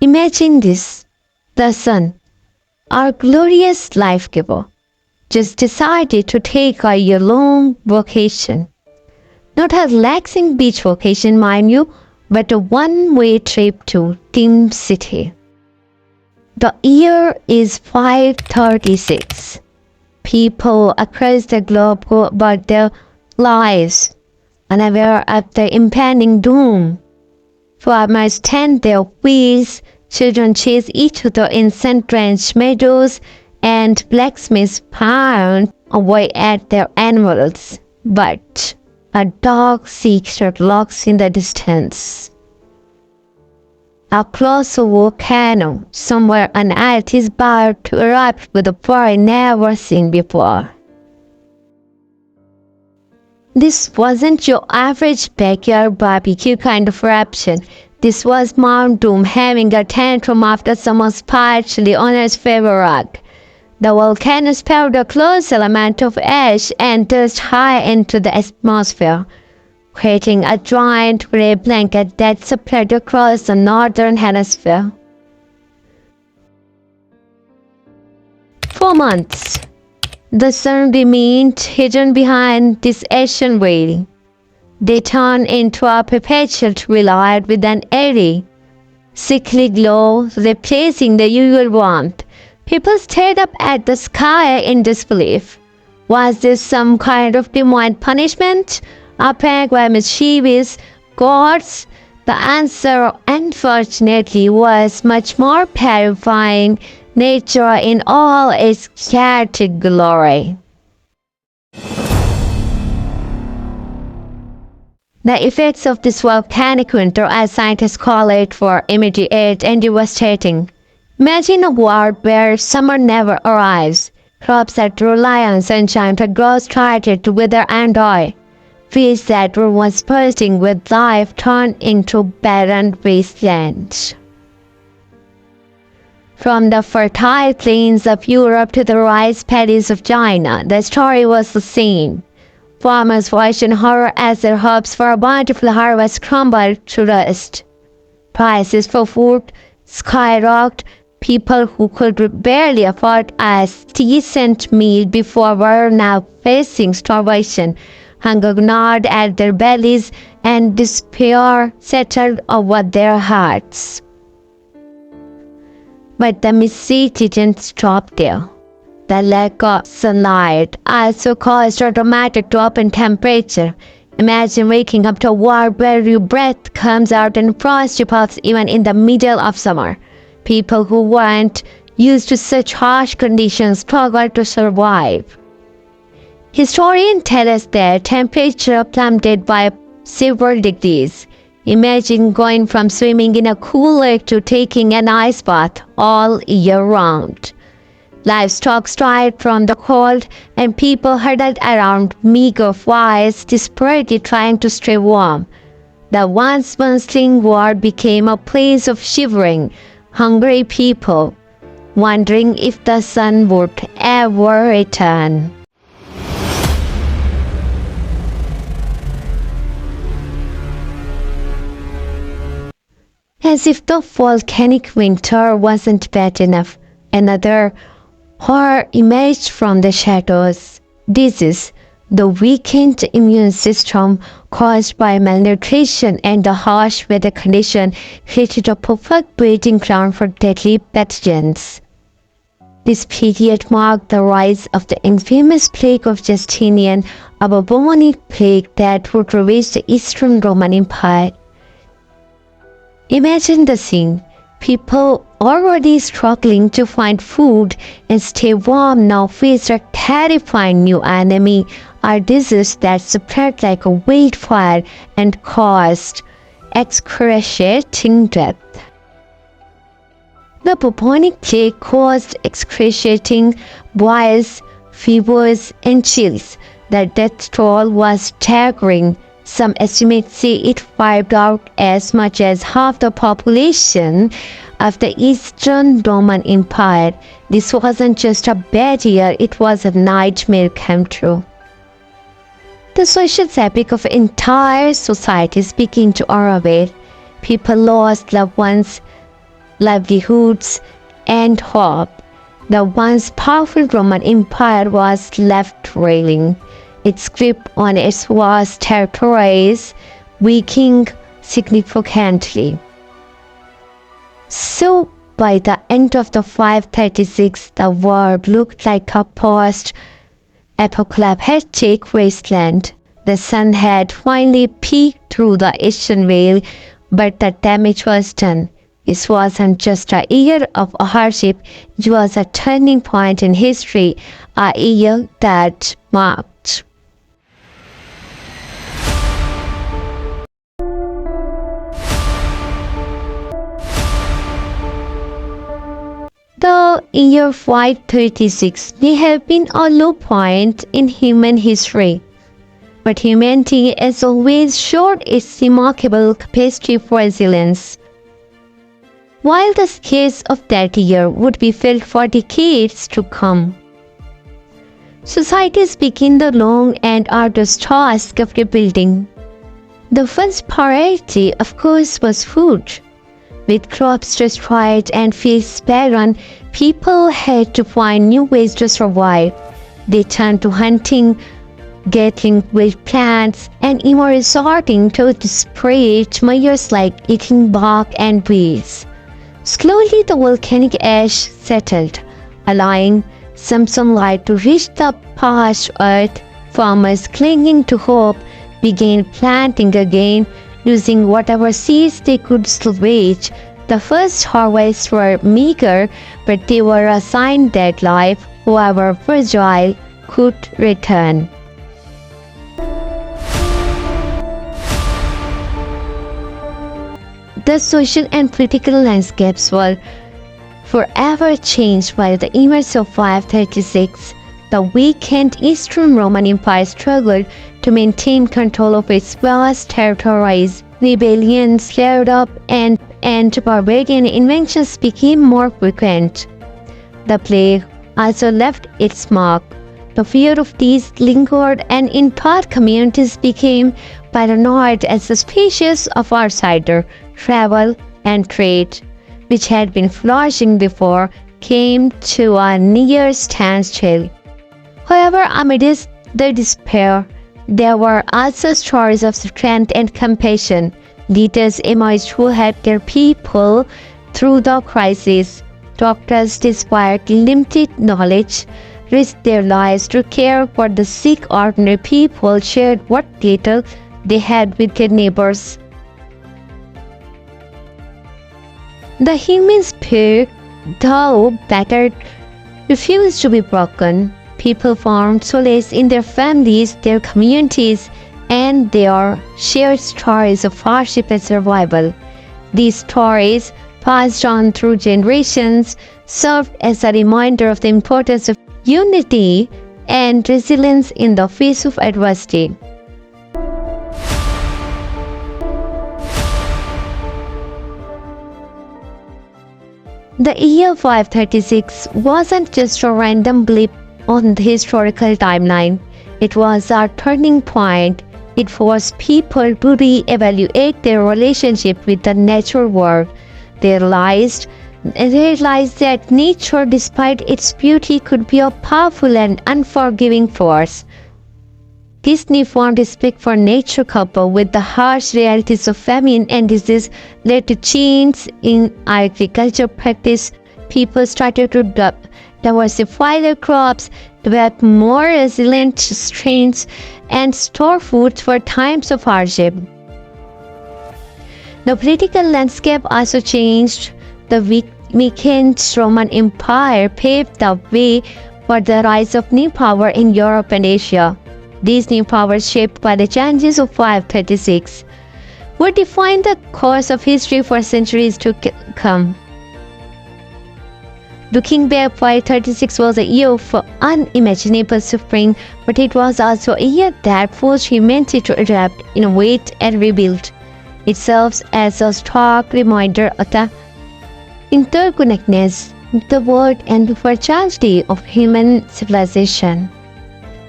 Imagine this. The sun, our glorious life giver, just decided to take a year-long vacation. Not a relaxing beach vacation, mind you, but a one-way trip to Tim City. The year is 536. People across the globe go about their lives, unaware of the impending doom. Farmers tend their fields, children chase each other in sun-drenched meadows, and blacksmiths pound away at their animals. But a dark secret lurks in the distance. Across a volcano, somewhere on Earth is about to erupt with a fire never seen before. This wasn't your average backyard barbecue kind of eruption. This was Mount Doom having a tantrum after someone partially on its favorite rock. The volcano spewed a colossal amount of ash and dust high into the atmosphere, creating a giant gray blanket that spread across the northern hemisphere. For months, the sun remained hidden behind this ashen veil. They turned into a perpetual twilight with an eerie, sickly glow replacing the usual warmth. People stared up at the sky in disbelief. Was this some kind of divine punishment? A prank by mischievous gods? The answer, unfortunately, was much more terrifying: nature in all its chaotic glory. The effects of this volcanic winter, as scientists call it, were immediate and devastating. Imagine a world where summer never arrives. Crops that rely on sunshine to grow started to wither and die. Fields that were once bursting with life turned into barren wastelands. From the fertile plains of Europe to the rice paddies of China, the story was the same. Farmers watched in horror as their hopes for a bountiful harvest crumbled to dust. Prices for food skyrocketed. People who could barely afford a decent meal before were now facing starvation. Hunger gnawed at their bellies, and despair settled over their hearts. But the misery didn't stop there. The lack of sunlight also caused a dramatic drop in temperature. Imagine waking up to a world where your breath comes out in frosty puffs even in the middle of summer. People who weren't used to such harsh conditions struggled to survive. Historians tell us that temperature plummeted by several degrees. Imagine going from swimming in a cool lake to taking an ice bath all year round. Livestock died from the cold, and people huddled around meager fires, desperately trying to stay warm. The once bustling world became a place of shivering, hungry people, wondering if the sun would ever return. As if the volcanic winter wasn't bad enough, another horror emerged from the shadows. Disease, the weakened immune system caused by malnutrition and the harsh weather condition, created a perfect breeding ground for deadly pathogens. This period marked the rise of the infamous Plague of Justinian, a bubonic plague that would ravage the Eastern Roman Empire. Imagine the scene. People already struggling to find food and stay warm now faced a terrifying new enemy, a disease that spread like a wildfire and caused excruciating death. The bubonic plague caused excruciating boils, fevers, and chills. The death toll was staggering. Some estimates say it wiped out as much as half the population of the Eastern Roman Empire. This wasn't just a bad year, it was a nightmare come true. The social fabric of entire societies began to unravel. People lost loved ones, livelihoods, and hope. The once powerful Roman Empire was left reeling, its grip on its vast territories weakening significantly. So, by the end of the 536, the world looked like a post-apocalyptic wasteland. The sun had finally peeked through the eastern veil, but the damage was done. This wasn't just a year of hardship, it was a turning point in history, a year that marked the year 536 may have been a low point in human history, but humanity has always showed its remarkable capacity for resilience. While the scars of that year would be felt for decades to come, societies began the long and arduous task of rebuilding. The first priority, of course, was food. With crops destroyed and fields barren, people had to find new ways to survive. They turned to hunting, gathering wild plants, and even resorting to desperate measures like eating bark and weeds. Slowly the volcanic ash settled, allowing some sunlight to reach the parched earth. Farmers, clinging to hope, began planting again, using whatever seeds they could salvage. The first harvests were meager, but they were a sign that life, however fragile, could return. The social and political landscapes were forever changed by the events of 536. The weakened Eastern Roman Empire struggled to maintain control of its vast territories. Rebellions flared up and barbarian inventions became more frequent. The plague also left its mark. The fear of these lingered, and in part communities became paranoid and suspicious of outsider travel and trade, which had been flourishing before, came to a near standstill. However, amidst the despair, there were also stories of strength and compassion. Leaders emerged who helped their people through the crisis. Doctors, despite limited knowledge, risked their lives to care for the sick. Ordinary people shared what little they had with their neighbors. The human spirit, though battered, refused to be broken. People found solace in their families, their communities, and their shared stories of hardship and survival. These stories, passed on through generations, served as a reminder of the importance of unity and resilience in the face of adversity. The year 536 wasn't just a random blip on the historical timeline. It was a turning point. It forced people to re-evaluate their relationship with the natural world. They realized that nature, despite its beauty, could be a powerful and unforgiving force. This newfound respect for nature, coupled with the harsh realities of famine and disease, led to changes in agriculture practice. People started to diversify their crops, develop more resilient strains, and store food for times of hardship. The political landscape also changed. The weakened Roman Empire paved the way for the rise of new power in Europe and Asia. These new powers, shaped by the challenges of 536, would define the course of history for centuries to come. Looking back, 536 was a year of unimaginable suffering, but it was also a year that forced humanity to adapt, innovate, and rebuild. It serves as a stark reminder of the interconnectedness of the world and the fragility of human civilization.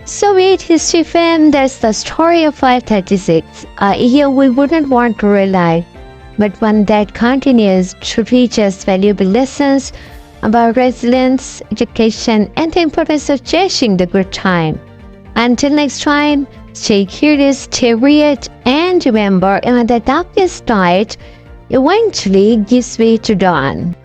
So Weird History fam, that's the story of 536, a year we wouldn't want to relive. but one that continues to teach us valuable lessons about resilience, education, and the importance of cherishing the good time. Until next time, stay curious, stay weird, and remember, even the darkest night eventually gives way to dawn.